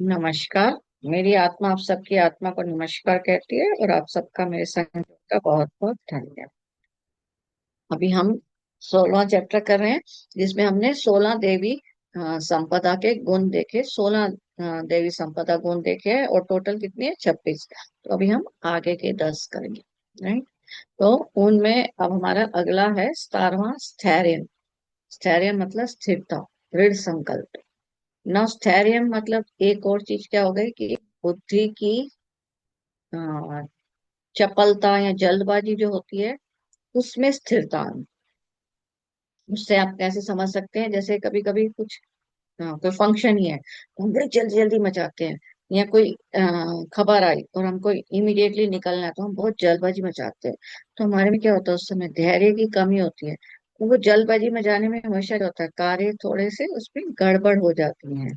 नमस्कार। मेरी आत्मा आप सबकी आत्मा को नमस्कार कहती है और आप सबका मेरे संग का बहुत बहुत धन्यवाद। अभी हम 16वां चैप्टर कर रहे हैं, जिसमें हमने 16 देवी संपदा के गुण देखे। 16 देवी संपदा गुण देखे हैं और टोटल कितने हैं? 26। तो अभी हम आगे के 10 करेंगे। राइट। तो उनमें अब हमारा अगला है 17वां, स्थैर्य। स्थैर्य मतलब स्थिरता, दृढ़ संकल्प। नॉस्थेरियम मतलब एक और चीज क्या हो गई कि बुद्धि की अ, चपलता या जल्दबाजी जो होती है, उसमें स्थिरता आना। उससे आप कैसे समझ सकते हैं? जैसे कभी कभी कुछ कोई फंक्शन ही है तो हम बड़ी जल्दी जल्दी मचाते हैं, या कोई खबर आई और हमको इमीडिएटली निकलना है तो हम बहुत जल्दबाजी मचाते हैं। तो हमारे में क्या होता है? उस समय धैर्य की कमी होती है। तो वो जल्दबाजी में जाने में हमेशा क्या होता है, कार्य थोड़े से उसमें गड़बड़ हो जाती है।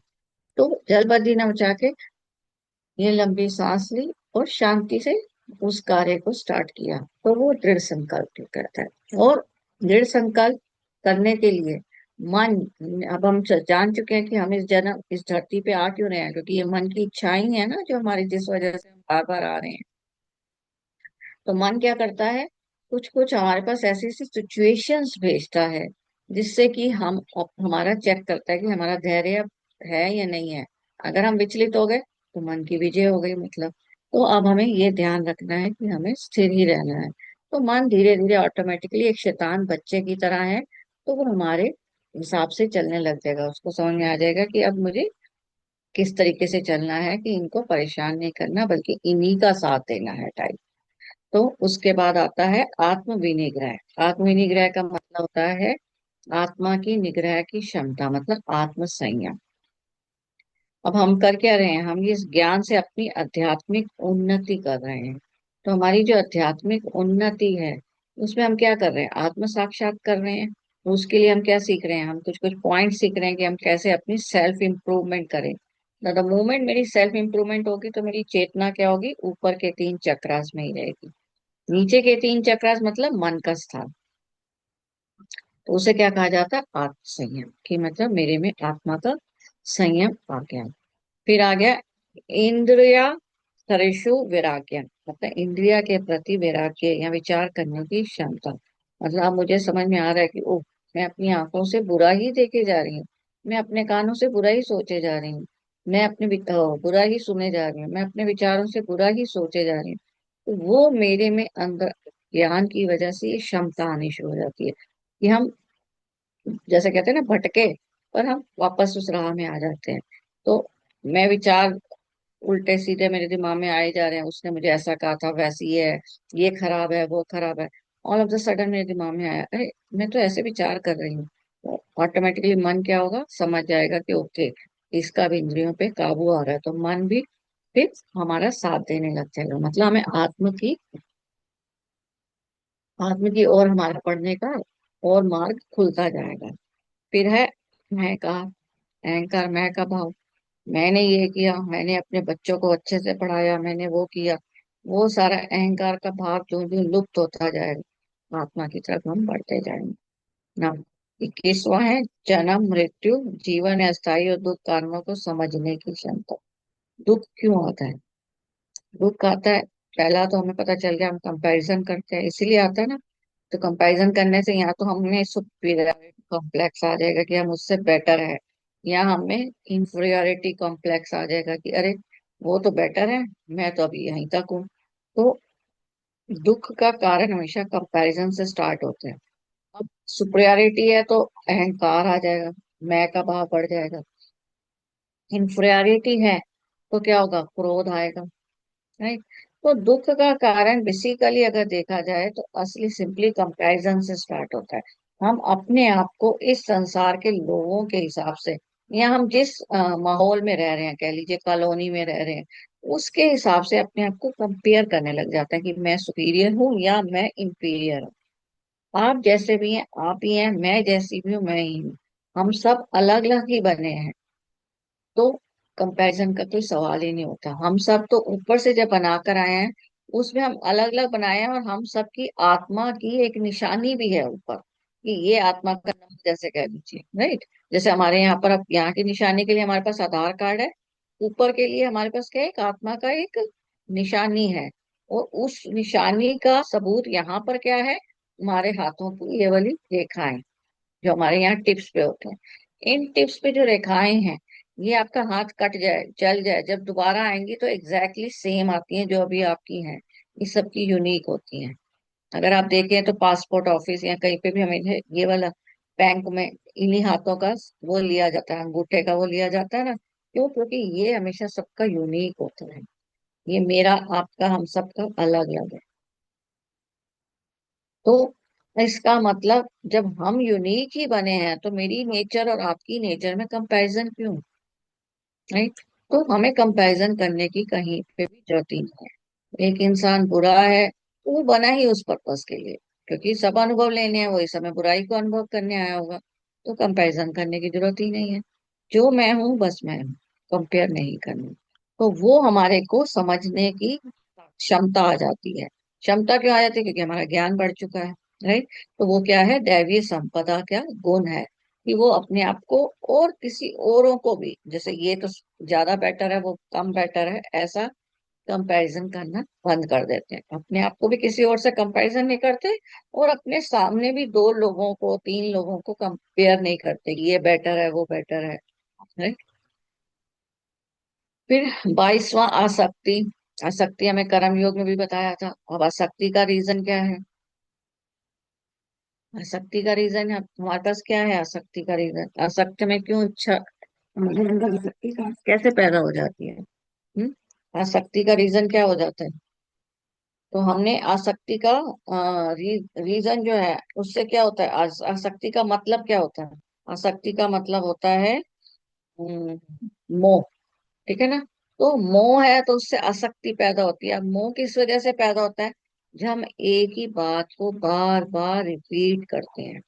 तो जल्दबाजी ना मचा के ये लंबी सांस ली और शांति से उस कार्य को स्टार्ट किया, तो वो दृढ़ संकल्प करता है। और दृढ़ संकल्प करने के लिए मन, अब हम जान चुके हैं कि हम इस जन्म इस धरती पे आ क्यों रहे हैं, क्योंकि ये मन की इच्छाएं ही है ना जो हमारी, जिस वजह से हम बार बार आ रहे हैं। तो मन क्या करता है? कुछ कुछ हमारे पास ऐसी ऐसी सिचुएशंस भेजता है, जिससे कि हम हमारा चेक करता है कि हमारा धैर्य है या नहीं है। अगर हम विचलित हो गए तो मन की विजय हो गई, मतलब। तो अब हमें ये ध्यान रखना है कि हमें स्थिर ही रहना है। तो मन धीरे धीरे ऑटोमेटिकली एक शैतान बच्चे की तरह है, तो वो हमारे हिसाब से चलने लग जाएगा। उसको समझ में आ जाएगा कि अब मुझे किस तरीके से चलना है, कि इनको परेशान नहीं करना बल्कि इन्हीं का साथ देना है, टाइप। तो उसके बाद आता है आत्म विनिग्रह। आत्म विनिग्रह का मतलब होता है आत्मा की निग्रह की क्षमता, मतलब आत्म संयम। अब हम कर क्या रहे हैं? हम इस ज्ञान से अपनी आध्यात्मिक उन्नति कर रहे हैं। तो हमारी जो आध्यात्मिक उन्नति है, उसमें हम क्या कर रहे हैं? आत्म साक्षात कर रहे हैं। तो उसके लिए हम क्या सीख रहे हैं? हम कुछ कुछ पॉइंट सीख रहे हैं कि हम कैसे अपनी सेल्फ इंप्रूवमेंट करें। द मोमेंट मेरी सेल्फ इंप्रूवमेंट होगी तो मेरी चेतना क्या होगी? ऊपर के 3 चक्रास में ही रहेगी। नीचे के 3 चक्रास मतलब मन का स्थान। तो उसे क्या कहा जाता है? आत्म संयम, कि मतलब मेरे में आत्मा का संयम आ गया। फिर आ गया इंद्रिया सरेषु वैराग्य, मतलब इंद्रिया के प्रति वैराग्य या विचार करने की क्षमता। मतलब अब मुझे समझ में आ रहा है कि ओह, मैं अपनी आंखों से बुरा ही देखे जा रही हूँ, मैं अपने कानों से बुरा ही सोचे जा रही हूँ, मैं अपने बुरा ही सुने जा रही हूँ, मैं अपने विचारों से बुरा ही सोचे जा रही हूँ। तो वो मेरे में अंदर ज्ञान की वजह से ये क्षमता आनी शुरू हो जाती है कि हम, जैसे कहते हैं ना, भटके पर हम वापस उस राह में आ जाते हैं। तो मैं विचार उल्टे सीधे मेरे दिमाग में आए जा रहे हैं, उसने मुझे ऐसा कहा था, वैसी है, ये खराब है, वो खराब है। ऑल ऑफ द सडन मेरे दिमाग में आया, अरे मैं तो ऐसे विचार कर रही हूँ। तो ऑटोमेटिकली मन क्या होगा? समझ जाएगा कि ओके, इसका भी इंद्रियों पे काबू आ रहा है, तो मन भी फिर हमारा साथ देने लग जाएगा। मतलब हमें आत्म की ओर हमारा पढ़ने का और मार्ग खुलता जाएगा। फिर है मैं का अहंकार, मैं का भाव। मैंने ये किया, मैंने अपने बच्चों को अच्छे से पढ़ाया, मैंने वो किया। वो सारा अहंकार का भाव जो जो लुप्त होता जाएगा, आत्मा की तरफ हम बढ़ते जाएंगे ना। 21वां है जन्म मृत्यु, जीवन अस्थायी और दुख कारणों को समझने की क्षमता। दुख क्यों आता है? दुख आता है, पहला तो हमें पता चल गया, हम कंपैरिजन करते हैं इसीलिए आता है ना। तो कंपैरिजन करने से या तो हमें सुपीरियरिटी कॉम्प्लेक्स आ जाएगा कि हम उससे बेटर है, या हमें इंफीरियरिटी कॉम्प्लेक्स आ जाएगा कि अरे वो तो बेटर है, मैं तो अभी यहीं तक हूँ। तो दुख का कारण हमेशा कंपैरिजन से स्टार्ट होते हैं। अब सुपीरियरिटी है तो अहंकार आ जाएगा, मैं का भाव बढ़ जाएगा। इंफीरियरिटी है तो क्या होगा? क्रोध आएगा। राइट। तो दुख का कारण बेसिकली अगर देखा जाए तो असली सिंपली कंपैरिजन से स्टार्ट होता है। हम अपने आप को इस संसार के लोगों के हिसाब से, या हम जिस माहौल में रह रहे हैं, कह लीजिए कॉलोनी में रह रहे हैं, उसके हिसाब से अपने आप को कंपेयर करने लग जाता है कि मैं सुपीरियर हूँ या मैं इंफीरियर हूँ। आप जैसे भी हैं आप ही हैं, मैं जैसी भी हूँ मैं ही हूँ। हम सब अलग अलग ही बने हैं। तो कंपैरिजन का कोई सवाल ही नहीं होता। हम सब तो ऊपर से जब बनाकर आए हैं, उसमें हम अलग अलग बनाए हैं, और हम सब की आत्मा की एक निशानी भी है ऊपर, कि ये आत्मा का नाम, जैसे कह लीजिए। राइट। जैसे हमारे यहाँ पर, अब यहाँ की निशानी के लिए हमारे पास आधार कार्ड है, ऊपर के लिए हमारे पास क्या है, एक आत्मा का एक निशानी है। और उस निशानी का सबूत यहाँ पर क्या है, हमारे हाथों की ये वाली रेखाएं जो हमारे यहाँ टिप्स पे होते हैं। इन टिप्स पे जो रेखाएं हैं, ये आपका हाथ कट जाए, जल जाए, जब दोबारा आएंगी तो एग्जैक्टली सेम आती हैं जो अभी आपकी हैं। ये सबकी यूनिक होती हैं। अगर आप देखें तो पासपोर्ट ऑफिस या कहीं पे भी हमें ये वाला बैंक में इन्हीं हाथों का वो लिया जाता है, अंगूठे का वो लिया जाता है ना। क्यों? क्योंकि ये हमेशा सबका यूनिक होता है। ये मेरा, आपका, हम सबका अलग अलग है। तो इसका मतलब जब हम यूनिक ही बने हैं तो मेरी नेचर और आपकी नेचर में कंपैरिजन क्यों? राइट। तो हमें कंपैरिजन करने की कहीं पे भी जरूरत ही नहीं है। एक इंसान बुरा है तो वो बना ही उस पर्पस के लिए, क्योंकि सब अनुभव लेने हैं, वही समय बुराई को अनुभव करने आया होगा। तो कंपैरिजन करने की जरूरत ही नहीं है। जो मैं हूँ बस मैं हूँ, कंपेयर नहीं करना। तो वो हमारे को समझने की क्षमता आ जाती है। क्षमता क्यों आ जाती है? क्योंकि हमारा ज्ञान बढ़ चुका है। राइट। तो वो क्या है, दैवीय संपदा क्या गुण है, कि वो अपने आप को और किसी औरों को भी, जैसे ये तो ज्यादा बेटर है वो कम बेटर है, ऐसा कंपैरिजन करना बंद कर देते हैं। अपने आप को भी किसी और से कंपैरिजन नहीं करते, और अपने सामने भी दो लोगों को, तीन लोगों को कंपेयर नहीं करते कि ये बेटर है वो बेटर है। राइट। फिर 22वां आसक्ति। आसक्ति हमें कर्म योग में भी बताया था। अब आसक्ति का रीजन क्या है? आसक्ति का रीजन है हमारे पास क्या है? आसक्ति का रीजन, आसक्ति में क्यों इच्छा हमारे अंदर आसक्ति का कैसे पैदा हो जाती है? आसक्ति का रीजन क्या हो जाता है? तो हमने आसक्ति का रीजन जो है उससे क्या होता है, आसक्ति का मतलब क्या होता है? आसक्ति का मतलब होता है हम्म, मोह। ठीक है ना। तो मोह है तो उससे आसक्ति पैदा होती है। अब मोह किस वजह से पैदा होता है? जब हम एक ही बात को बार बार रिपीट करते हैं।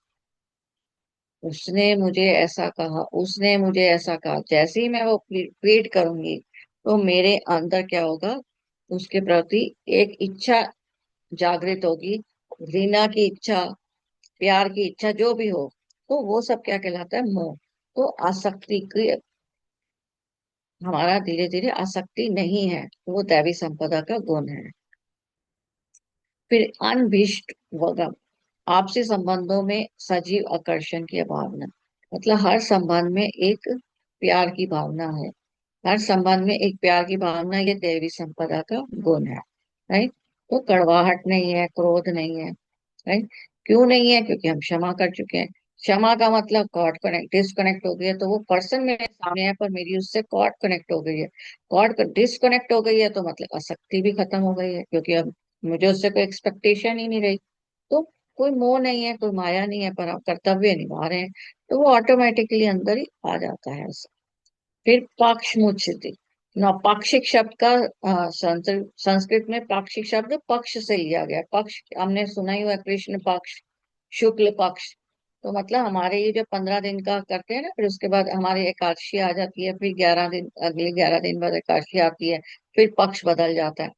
उसने मुझे ऐसा कहा, उसने मुझे ऐसा कहा, जैसे ही मैं वो रिपीट करूंगी तो मेरे अंदर क्या होगा, उसके प्रति एक इच्छा जागृत होगी। घृणा की इच्छा, प्यार की इच्छा, जो भी हो। तो वो सब क्या कहलाता है? मोह। तो आसक्ति की हमारा धीरे धीरे आसक्ति नहीं है, वो दैवी संपदा का गुण है। फिर अनभिष्ट वगम, आपसी संबंधों में सजीव आकर्षण की भावना। मतलब हर संबंध में एक प्यार की भावना है। हर संबंध में एक प्यार की भावना, ये दैवी संपदा का गुण है। राइट। तो कड़वाहट नहीं है, क्रोध नहीं है। राइट। क्यों नहीं है? क्योंकि हम क्षमा कर चुके हैं। क्षमा का मतलब कॉर्ड कनेक्ट डिसकनेक्ट हो गई है, तो वो पर्सन मेरे सामने है पर मेरी उससे कॉर्ड कनेक्ट हो गई है। कॉर्ड डिसकनेक्ट हो गई है तो मतलब आसक्ति भी खत्म हो गई है, क्योंकि अब मुझे उससे कोई एक्सपेक्टेशन ही नहीं रही। तो कोई मोह नहीं है, कोई माया नहीं है, पर आप कर्तव्य निभा रहे हैं। तो वो ऑटोमेटिकली अंदर ही आ जाता है। फिर पाक्षमुच्यते ना, पाक्षिक शब्द का संस्कृत में पाक्षिक शब्द पक्ष से लिया गया। पक्ष हमने सुना ही हुआ है, कृष्ण पक्ष, शुक्ल पक्ष। तो मतलब हमारे ये जो 15 दिन का करते हैं ना, फिर उसके बाद हमारी एकादशी आ जाती है, फिर 11 दिन, अगले 11 दिन बाद एकादशी आती है, फिर पक्ष बदल जाता है।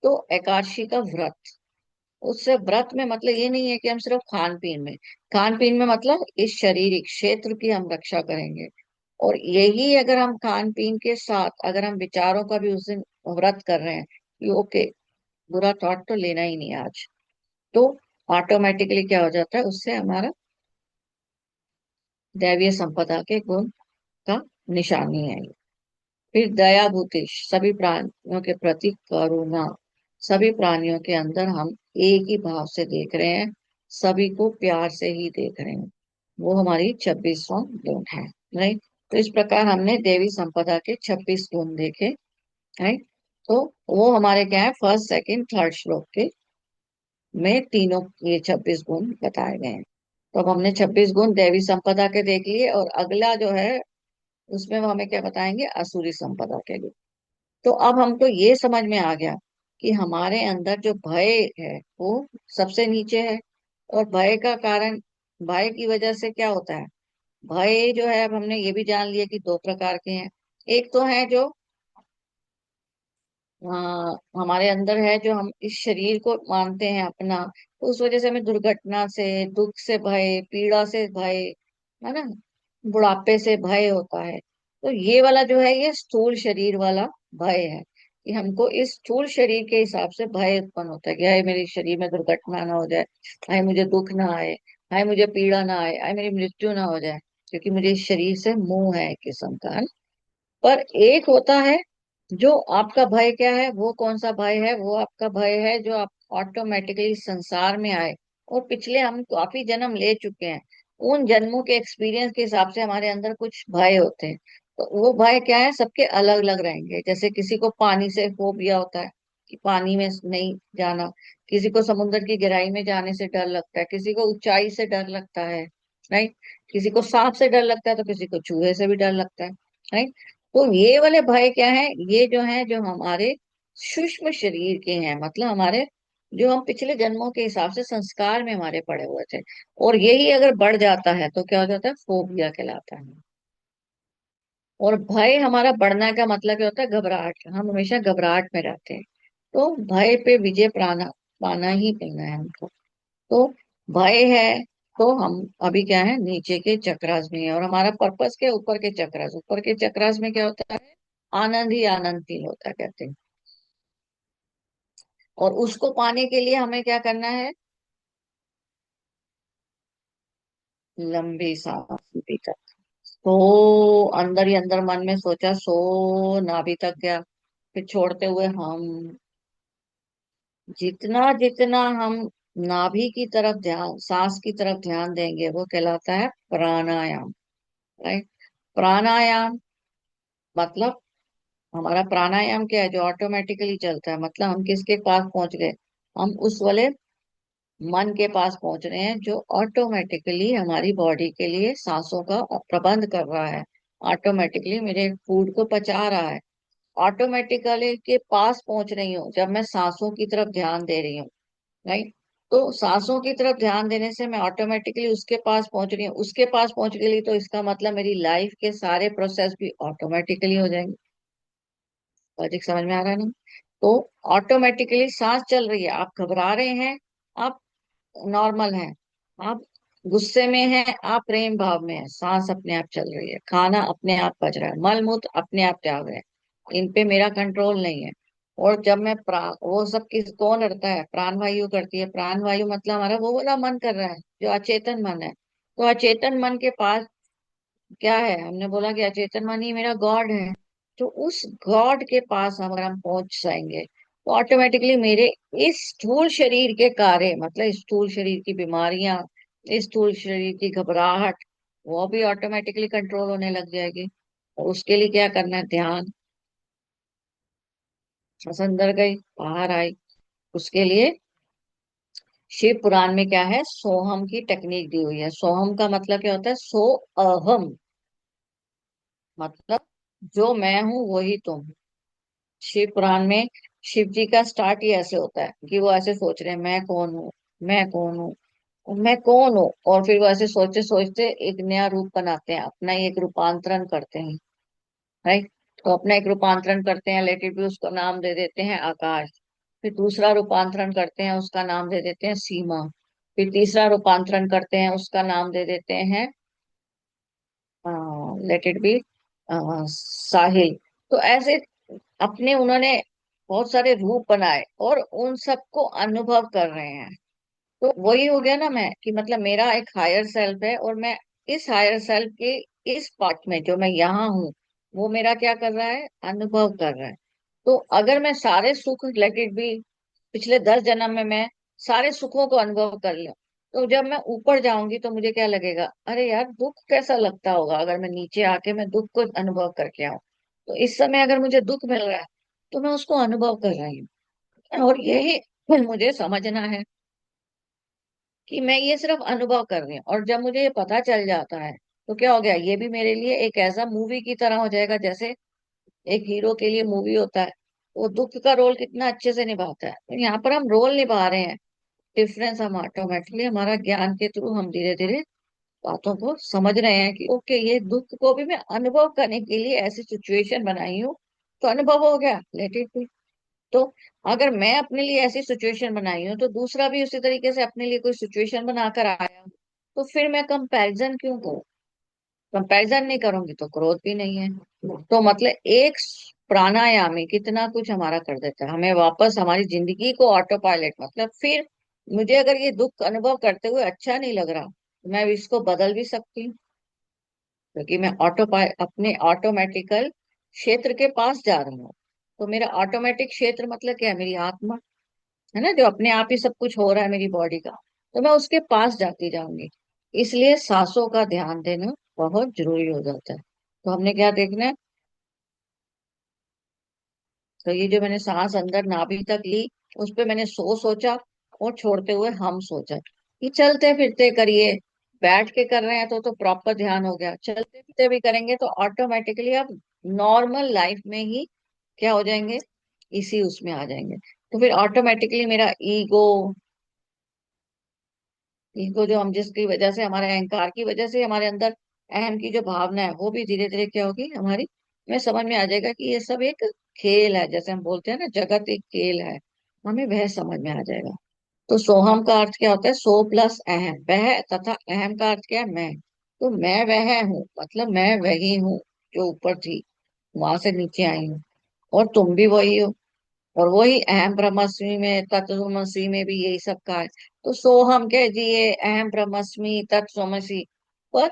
तो एकादशी का व्रत, उससे व्रत में मतलब ये नहीं है कि हम सिर्फ खान पीन में मतलब इस शारीरिक क्षेत्र की हम रक्षा करेंगे। और यही अगर हम खान पीन के साथ अगर हम विचारों का भी उस दिन व्रत कर रहे हैं कि ओके, बुरा थॉट तो लेना ही नहीं है आज, तो ऑटोमेटिकली क्या हो जाता है, उससे हमारा दैवीय संपदा के गुण का निशानी है ये। फिर दया भूति, सभी प्राणियों के प्रति करुणा। सभी प्राणियों के अंदर हम एक ही भाव से देख रहे हैं, सभी को प्यार से ही देख रहे हैं। वो हमारी 26वां गुण है। राइट। तो इस प्रकार हमने देवी संपदा के 26 गुण देखे। राइट। तो वो हमारे क्या है, फर्स्ट सेकंड थर्ड श्लोक के में तीनों ये 26 गुण बताए गए हैं। तो अब हमने 26 गुण देवी संपदा के देख लिए, और अगला जो है उसमें वो हमें क्या बताएंगे, असुरी संपदा के लिए। तो अब हमको ये समझ में आ गया कि हमारे अंदर जो भय है वो सबसे नीचे है। और भय का कारण, भय की वजह से क्या होता है, भय जो है, अब हमने ये भी जान लिया कि दो प्रकार के हैं। एक तो है जो हमारे अंदर है, जो हम इस शरीर को मानते हैं अपना, तो उस वजह से हमें दुर्घटना से, दुख से भय, पीड़ा से भय, है ना, बुढ़ापे से भय होता है। तो ये वाला जो है ये स्थूल शरीर वाला भय है, कि हमको इस स्थूल शरीर के हिसाब से भय उत्पन्न होता है कि हाय मेरे शरीर में दुर्घटना ना हो जाए, हाय मुझे दुख ना आए, हाय मुझे पीड़ा ना आए, हाय मेरी मृत्यु ना हो जाए, क्योंकि मुझे इस शरीर से मोह है एक किस्म का, है ना? पर एक होता है जो आपका भय, क्या है वो, कौन सा भय है? वो आपका भय है जो आप ऑटोमेटिकली संसार में आए, और पिछले हम काफी जन्म ले चुके हैं, उन जन्मों के एक्सपीरियंस के हिसाब से हमारे अंदर कुछ भय होते हैं। तो वो भय क्या है, सबके अलग अलग रहेंगे। जैसे किसी को पानी से फोबिया होता है कि पानी में नहीं जाना, किसी को समुद्र की गहराई में जाने से डर लगता है, किसी को ऊंचाई से डर लगता है, राइट? किसी को सांप से डर लगता है, तो किसी को चूहे से भी डर लगता है, राइट? तो ये वाले भय क्या है, ये जो है जो हमारे सूक्ष्म शरीर के हैं, मतलब हमारे जो हम पिछले जन्मों के हिसाब से संस्कार में हमारे पड़े हुए थे, और यही अगर बढ़ जाता है तो क्या हो जाता है, फोबिया कहलाता है। और भय हमारा बढ़ना का मतलब क्या होता है, घबराहट, हम हमेशा घबराहट में रहते हैं। तो भय पे विजय पाना, पाना ही पड़ना है हमको। तो भय है, तो हम अभी क्या है, नीचे के चक्रास में है, और हमारा पर्पस के ऊपर के चक्रास, ऊपर के चक्रास में क्या होता है, आनंद ही आनंद फील होता है, कहते हैं। और उसको पाने के लिए हमें क्या करना है, लंबी सांस ली तक, सो, अंदर ही अंदर मन में सोचा सो, नाभि तक गया, फिर छोड़ते हुए हम, जितना जितना हम नाभि की तरफ ध्यान, सांस की तरफ ध्यान देंगे, वो कहलाता है प्राणायाम, राइट? प्राणायाम मतलब, हमारा प्राणायाम क्या है, जो ऑटोमेटिकली चलता है, मतलब हम किसके पास पहुंच गए, हम उस वाले मन के पास पहुंच रहे हैं जो ऑटोमेटिकली हमारी बॉडी के लिए सांसों का प्रबंध कर रहा है, ऑटोमेटिकली मेरे फूड को पचा रहा है, ऑटोमेटिकली के पास पहुंच रही हूँ जब मैं सांसों की तरफ ध्यान दे रही हूँ, राइट? तो सांसों की तरफ ध्यान देने से मैं ऑटोमेटिकली उसके पास पहुंच रही हूँ, उसके पास पहुंच गई तो इसका मतलब मेरी लाइफ के सारे प्रोसेस भी ऑटोमेटिकली हो जाएंगे। लॉजिक समझ में आ रहा है ना? तो ऑटोमेटिकली सांस चल रही है, आप घबरा रहे हैं, आप नॉर्मल हैं, आप गुस्से में हैं, आप प्रेम भाव में हैं, सांस अपने आप चल रही है, खाना अपने आप पच रहा है, मल मूत्र अपने आप त्याग रहे हैं, इन पे मेरा कंट्रोल नहीं है। और जब मैं वो सब किस कौन करता है, प्राण वायु करती है, प्राण वायु मतलब हमारा वो वाला मन कर रहा है जो अचेतन मन है। तो अचेतन मन के पास क्या है, हमने बोला कि अचेतन मन ही मेरा गॉड है। तो उस गॉड के पास अगर हम पहुंच जाएंगे तो ऑटोमेटिकली मेरे इस स्थूल शरीर के कार्य, मतलब इस स्थूल शरीर की बीमारियां, इस स्थूल शरीर की घबराहट, वो भी ऑटोमेटिकली कंट्रोल होने लग जाएगी। और उसके लिए क्या करना है, ध्यान। बस अंदर गई, बाहर आई, उसके लिए शिव पुराण में क्या है, सोहम की टेक्निक दी हुई है। सोहम का मतलब क्या होता है, सो अहम, मतलब जो मैं हूं वही तुम। शिव पुराण में शिव जी का स्टार्ट ही ऐसे होता है कि वो ऐसे सोच रहे हैं, मैं कौन हूँ, मैं कौन हूँ, मैं कौन हूँ, और फिर वो ऐसे सोचते सोचते एक नया रूप बनाते हैं, अपना ही एक रूपांतरण करते हैं, राइट? तो अपना एक रूपांतरण करते हैं, लेट इट बी, उसको नाम दे देते हैं आकाश। फिर दूसरा रूपांतरण करते हैं, उसका नाम दे देते हैं सीमा। फिर तीसरा रूपांतरण करते हैं, उसका नाम दे देते हैं, लेट इट बी, साहिल। तो ऐसे अपने उन्होंने बहुत सारे रूप बनाए और उन सबको अनुभव कर रहे हैं। तो वही हो गया ना, मैं कि मतलब मेरा एक हायर सेल्फ है, और मैं इस हायर सेल्फ के इस पार्ट में जो मैं यहाँ हूँ, वो मेरा क्या कर रहा है, अनुभव कर रहा है। तो अगर मैं सारे सुख, लेट इट बी, पिछले 10 जन्म में मैं सारे सुखों को अनुभव कर लूं, तो जब मैं ऊपर जाऊंगी तो मुझे क्या लगेगा, अरे यार दुख कैसा लगता होगा, अगर मैं नीचे आके मैं दुख को अनुभव करके आऊं। तो इस समय अगर मुझे दुख मिल रहा है तो मैं उसको अनुभव कर रही हूँ, और यही मुझे समझना है कि मैं ये सिर्फ अनुभव कर रही हूँ। और जब मुझे ये पता चल जाता है तो क्या हो गया, ये भी मेरे लिए एक ऐसा मूवी की तरह हो जाएगा, जैसे एक हीरो के लिए मूवी होता है, वो दुख का रोल कितना अच्छे से निभाता है, तो यहाँ पर हम रोल निभा रहे हैं। डिफरेंस हम ऑटोमेटिकली हमारा ज्ञान के थ्रू हम धीरे धीरे बातों को समझ रहे हैं कि ओके, ये दुख को भी मैं अनुभव करने के लिए ऐसी सिचुएशन बनाई हूँ, तो अनुभव हो गया, लेट इट बी। तो अगर मैं अपने लिए ऐसी सिचुएशन बनाई हूँ तो दूसरा भी उसी तरीके से अपने लिए कोई सिचुएशन बनाकर आया हूँ, तो फिर मैं कंपैरिजन क्यों करूँ? कंपैरिजन नहीं करूंगी तो क्रोध भी नहीं है। तो मतलब एक प्राणायाम ही कितना कुछ हमारा कर देता है, हमें वापस हमारी जिंदगी को ऑटो पायलट, मतलब फिर मुझे अगर ये दुख अनुभव करते हुए अच्छा नहीं लग रहा तो मैं इसको बदल भी सकती हूँ, क्योंकि मैं अपने ऑटोमेटिकल क्षेत्र के पास जा रही हूँ। तो मेरा ऑटोमेटिक क्षेत्र मतलब क्या है, मेरी आत्मा है ना, जो अपने आप ही सब कुछ हो रहा है मेरी बॉडी का, तो मैं उसके पास जाती जाऊंगी। इसलिए सांसों का ध्यान देना बहुत जरूरी हो जाता है। तो हमने क्या देखना है, तो ये जो मैंने सांस अंदर नाभि तक ली, उस पे मैंने सोचा, और छोड़ते हुए हम सोचा कि चलते फिरते करिए। बैठ के कर रहे हैं तो प्रॉपर ध्यान हो गया, चलते फिरते भी करेंगे तो ऑटोमेटिकली आप नॉर्मल लाइफ में ही क्या हो जाएंगे, इसी उसमें आ जाएंगे। तो फिर ऑटोमेटिकली मेरा ईगो, ईगो जो हम जिसकी वजह से, हमारे अहंकार की वजह से हमारे अंदर अहम की जो भावना है वो भी धीरे धीरे क्या होगी हमारी, हमें समझ में आ जाएगा कि ये सब एक खेल है, जैसे हम बोलते हैं ना जगत एक खेल है, हमें वह समझ में आ जाएगा। तो सोहम का अर्थ क्या होता है, सो प्लस अहम, वह तथा अहम का अर्थ क्या है, मैं। तो मैं वह हूँ, मतलब मैं वही हूँ जो ऊपर थी, वहां से नीचे आई हूँ, और तुम भी वही हो। और वही अहम ब्रह्मस्मि में, तत्वमसि में भी यही सब कहा है। तो सोहम कह दिए, अहम ब्रह्मस्मि, तत्वमसि। पर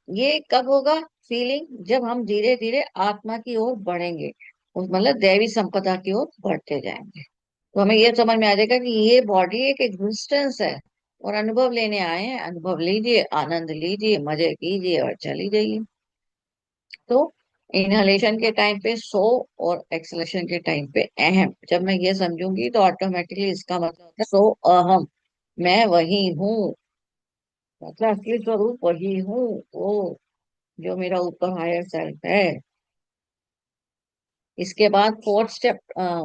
ये कब होगा फीलिंग, जब हम धीरे धीरे आत्मा की ओर बढ़ेंगे, उस मतलब दैवी संपदा की ओर बढ़ते जाएंगे। तो हमें ये समझ में आ जाएगा कि ये बॉडी एक एग्जिस्टेंस है, और अनुभव लेने आए हैं, अनुभव लीजिए, आनंद लीजिए, मजे कीजिए और चली जाइए। तो इनहलेशन के टाइम पे सो, और एक्सलेशन के टाइम पे अहम, जब मैं ये समझूंगी तो ऑटोमेटिकली इसका मतलब होता है सो अहम, मैं वही हूँ, मतलब असली स्वरूप वही हूँ, वो जो मेरा ऊपर हायर सेल्फ है। इसके बाद फोर्थ स्टेप,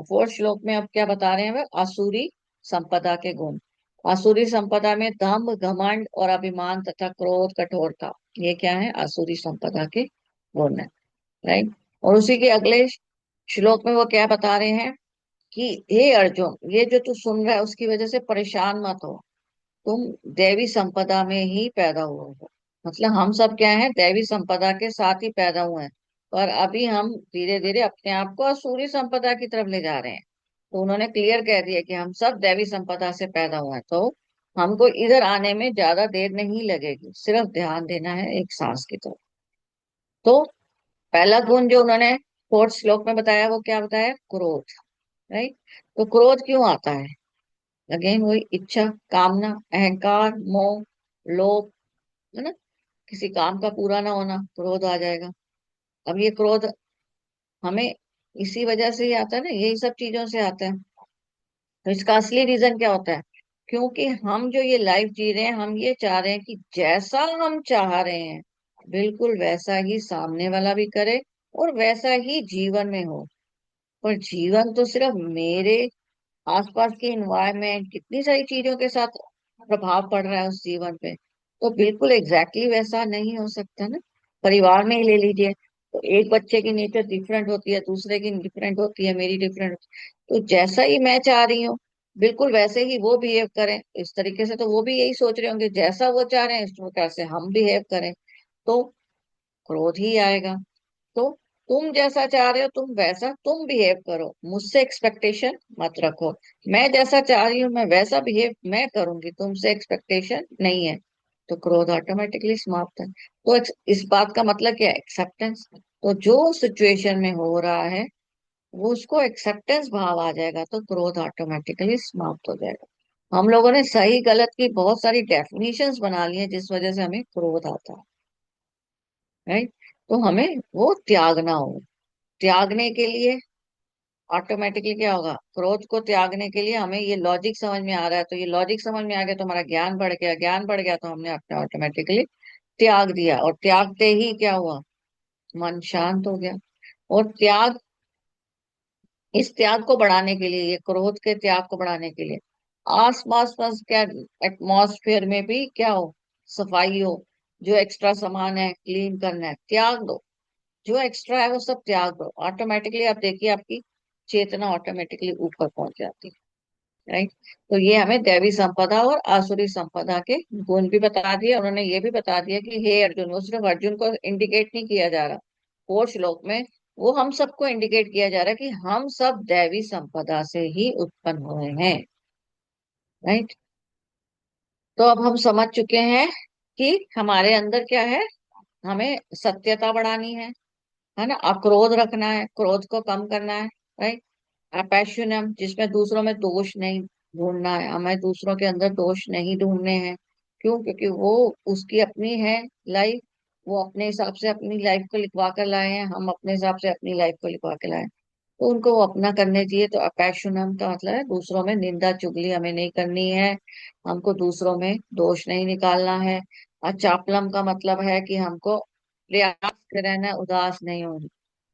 फोर्थ श्लोक में अब क्या बता रहे हैं, वह आसुरी संपदा के गुण। आसुरी संपदा में दंभ, घमंड और अभिमान तथा क्रोध, कठोरता, ये क्या है, आसुरी संपदा के गुण है। राइट। और उसी के अगले श्लोक में वो क्या बता रहे हैं कि हे अर्जुन, ये जो तू सुन रहा है उसकी वजह से परेशान मत हो, तुम दैवी संपदा में ही पैदा हुए हो। मतलब हम सब क्या है, दैवी संपदा के साथ ही पैदा हुए हैं, पर अभी हम धीरे धीरे अपने आप को असुरी संपदा की तरफ ले जा रहे हैं। तो उन्होंने क्लियर कह दिया कि हम सब दैवी संपदा से पैदा हुए हैं, तो हमको इधर आने में ज्यादा देर नहीं लगेगी, सिर्फ ध्यान देना है एक सांस की तरफ। तो पहला गुण जो उन्होंने फोर्थ श्लोक में बताया वो क्या बताया, क्रोध। राइट। तो क्रोध क्यों आता है, अगेन वही इच्छा, कामना, अहंकार, मोह, लोभ, है ना, किसी काम का पूरा ना होना, क्रोध आ जाएगा। अब ये क्रोध हमें इसी वजह से ही आता है ना, यही सब चीजों से आता है। तो इसका असली रीजन क्या होता है, क्योंकि हम जो ये लाइफ जी रहे हैं, हम ये चाह रहे हैं कि जैसा हम चाह रहे हैं बिल्कुल वैसा ही सामने वाला भी करे, और वैसा ही जीवन में हो। पर जीवन तो सिर्फ मेरे आसपास के इन्वायरमेंट, कितनी सारी चीजों के साथ प्रभाव पड़ रहा है उस जीवन पे, तो बिल्कुल एग्जैक्टली वैसा नहीं हो सकता ना। परिवार में ही ले लीजिए, तो एक बच्चे की नेचर डिफरेंट होती है, दूसरे की डिफरेंट होती है, मेरी डिफरेंट। तो जैसा ही मैं चाह रही हूँ बिल्कुल वैसे ही वो बिहेव करें, इस तरीके से तो वो भी यही सोच रहे होंगे, जैसा वो चाह रहे हैं इस प्रकार से हम बिहेव करें, तो क्रोध ही आएगा। तो तुम जैसा चाह रहे हो तुम वैसा तुम बिहेव करो, मुझसे एक्सपेक्टेशन मत रखो। मैं जैसा चाह रही हूँ मैं वैसा बिहेव मैं करूंगी, तुमसे एक्सपेक्टेशन नहीं है। तो क्रोध ऑटोमेटिकली समाप्त है। तो इस बात का मतलब क्या है, एक्सेप्टेंस। तो जो सिचुएशन में हो रहा है वो उसको एक्सेप्टेंस भाव आ जाएगा, तो क्रोध ऑटोमेटिकली समाप्त हो जाएगा। हम लोगों ने सही गलत की बहुत सारी डेफिनेशंस बना ली है, जिस वजह से हमें क्रोध आता है। राइट। तो हमें वो त्यागना हो, त्यागने के लिए ऑटोमेटिकली क्या होगा, क्रोध को त्यागने के लिए हमें ये लॉजिक समझ में आ रहा है, तो ये लॉजिक समझ में आ गया तो हमारा ज्ञान बढ़ गया, ज्ञान बढ़ गया तो हमने अपने ऑटोमेटिकली त्याग दिया, और त्यागते ही क्या हुआ, मन शांत हो गया। और त्याग, इस त्याग को बढ़ाने के लिए, ये क्रोध के त्याग को बढ़ाने के लिए आस पास पास क्या एटमॉस्फेयर में भी क्या हो, सफाई हो, जो एक्स्ट्रा सामान है क्लीन करना है त्याग दो, जो एक्स्ट्रा है वो सब त्याग दो, ऑटोमेटिकली आप देखिए आपकी चेतना ऑटोमेटिकली ऊपर पहुंच जाती है। राइट। तो ये हमें दैवी संपदा और आसुरी संपदा के गुण भी बता दिए। उन्होंने ये भी बता दिया कि हे अर्जुन, वो सिर्फ अर्जुन को इंडिकेट नहीं किया जा रहा, और श्लोक में वो हम सबको इंडिकेट किया जा रहा है कि हम सब दैवी संपदा से ही उत्पन्न हुए हैं। राइट। तो अब हम समझ चुके हैं कि हमारे अंदर क्या है, हमें सत्यता बढ़ानी है ना, अक्रोध रखना है, क्रोध को कम करना है। राइट। अपैशनम, जिसमें दूसरों में दोष नहीं ढूंढना है, हमें दूसरों के अंदर दोष नहीं ढूंढने हैं। क्यों? क्योंकि वो उसकी अपनी है लाइफ, वो अपने हिसाब से अपनी लाइफ को लिखवा कर लाए हैं, हम अपने हिसाब से अपनी लाइफ को लिखवा के लाए हैं। तो उनको वो अपना करने चाहिए। तो अपैशनम का मतलब है दूसरों में निंदा चुगली हमें नहीं करनी है, हमको दूसरों में दोष नहीं निकालना है। और चापलम का मतलब है कि हमको प्रयास करते रहना है, उदास नहीं होना।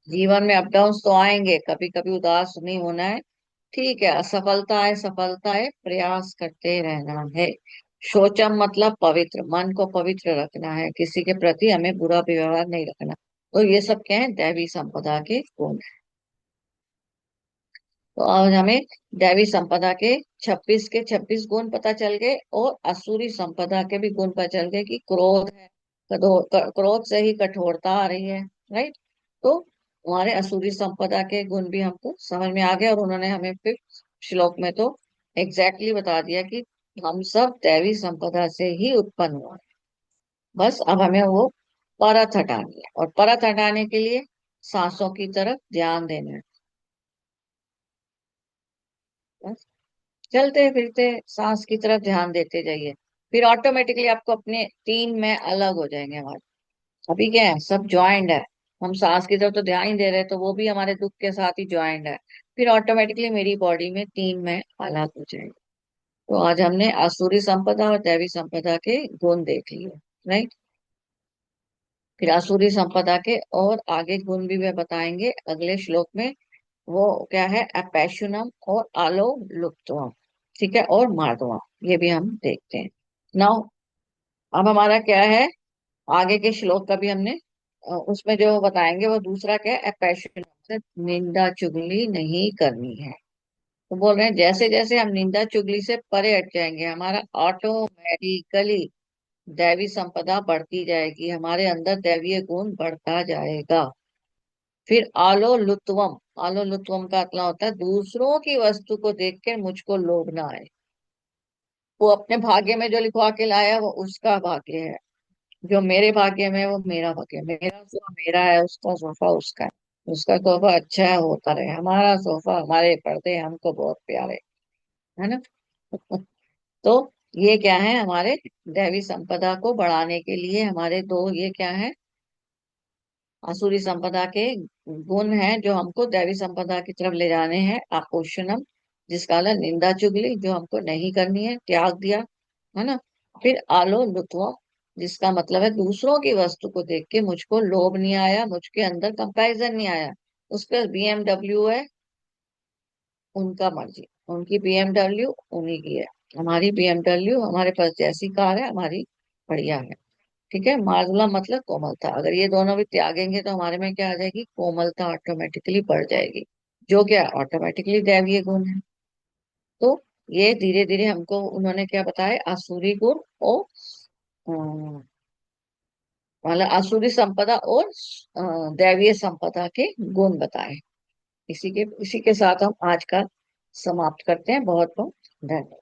जीवन में अप डाउन तो आएंगे, कभी कभी उदास नहीं होना है। ठीक है, असफलता है, सफलता है, प्रयास करते रहना है। शोचम मतलब पवित्र, मन को पवित्र रखना है, किसी के प्रति हमें बुरा व्यवहार नहीं रखना। तो ये सब क्या है, दैवी संपदा के गुण। तो आज हमें दैवी संपदा के 26 के 26 गुण पता चल गए, और असुरी संपदा के भी गुण पता चल गए कि क्रोध है, क्रोध से ही कठोरता आ रही है। राइट। तो हमारे असुरी संपदा के गुण भी हमको समझ में आ गए, और उन्होंने हमें फिर श्लोक में तो एग्जैक्टली बता दिया कि हम सब दैवी संपदा से ही उत्पन्न हुआ है। बस अब हमें वो परत हटानी है, और परत हटाने के लिए सांसों की तरफ ध्यान देना है। बस चलते फिरते सांस की तरफ ध्यान देते जाइए, फिर ऑटोमेटिकली आपको अपने तीन में अलग हो जाएंगे हमारे। अभी क्या है, सब ज्वाइंट है, हम सांस की तरफ तो ध्यान ही दे रहे हैं, तो वो भी हमारे दुख के साथ ही ज्वाइंट है। फिर ऑटोमेटिकली मेरी बॉडी में तीन में अलग हो जाएंगे। तो आज हमने आसुरी संपदा और दैवी संपदा के गुण देख लिए। राइट। फिर आसुरी संपदा के और आगे गुण भी वे बताएंगे अगले श्लोक में। वो क्या है, अपैशुनम और आलो लुप्तवम। ठीक है, और मार्दवम, ये भी हम देखते हैं। नाउ अब हमारा क्या है, आगे के श्लोक का भी हमने उसमें जो बताएंगे वो दूसरा क्या है, अपैशुनम से निंदा चुगली नहीं करनी है। तो बोल रहे हैं जैसे जैसे हम निंदा चुगली से परे हट जाएंगे, हमारा ऑटोमेटिकली दैवी संपदा बढ़ती जाएगी, हमारे अंदर दैवीय गुण बढ़ता जाएगा। फिर आलो लुत्वम, आलो लुत्वम का मतलब होता है दूसरों की वस्तु को देख कर मुझको लोभ ना आए। वो अपने भाग्य में जो लिखवा के लाया वो उसका भाग्य है, जो मेरे भाग्य में है, वो मेरा भाग्य है। मेरा सोफा मेरा है, उसका सोफा उसका है। उसका सोफा अच्छा है, होता रहे, हमारा सोफा, हमारे पर्दे हमको बहुत प्यारे, है ना। तो ये क्या है, हमारे दैवी संपदा को बढ़ाने के लिए हमारे दो ये क्या है, आसुरी संपदा के गुण हैं जो हमको दैवी संपदा की तरफ ले जाने हैं। आकोशनम, जिसका मतलब निंदा चुगली, जो हमको नहीं करनी है, त्याग दिया, है ना। फिर आलो लुत्वा, जिसका मतलब है दूसरों की वस्तु को देख के मुझको लोभ नहीं आया, मुझके अंदर कंपैरिजन नहीं आया। उसका बीएमडब्ल्यू है, उनका मर्जी, उनकी बीएमडब्ल्यू उन्हीं की है। हमारी बीएमडब्ल्यू, हमारे पास जैसी कार है हमारी, बढ़िया है। ठीक है, मार्जुला मतलब कोमलता, अगर ये दोनों भी त्यागेंगे तो हमारे में क्या आ जाएगी, कोमलता ऑटोमेटिकली बढ़ जाएगी, जो क्या ऑटोमेटिकली दैवीय गुण है। तो ये धीरे धीरे हमको उन्होंने क्या बताया, आसुरी गुण और मतलब आसुरी संपदा और दैवीय संपदा के गुण बताए। इसी के साथ हम आज का समाप्त करते हैं। बहुत बहुत धन्यवाद।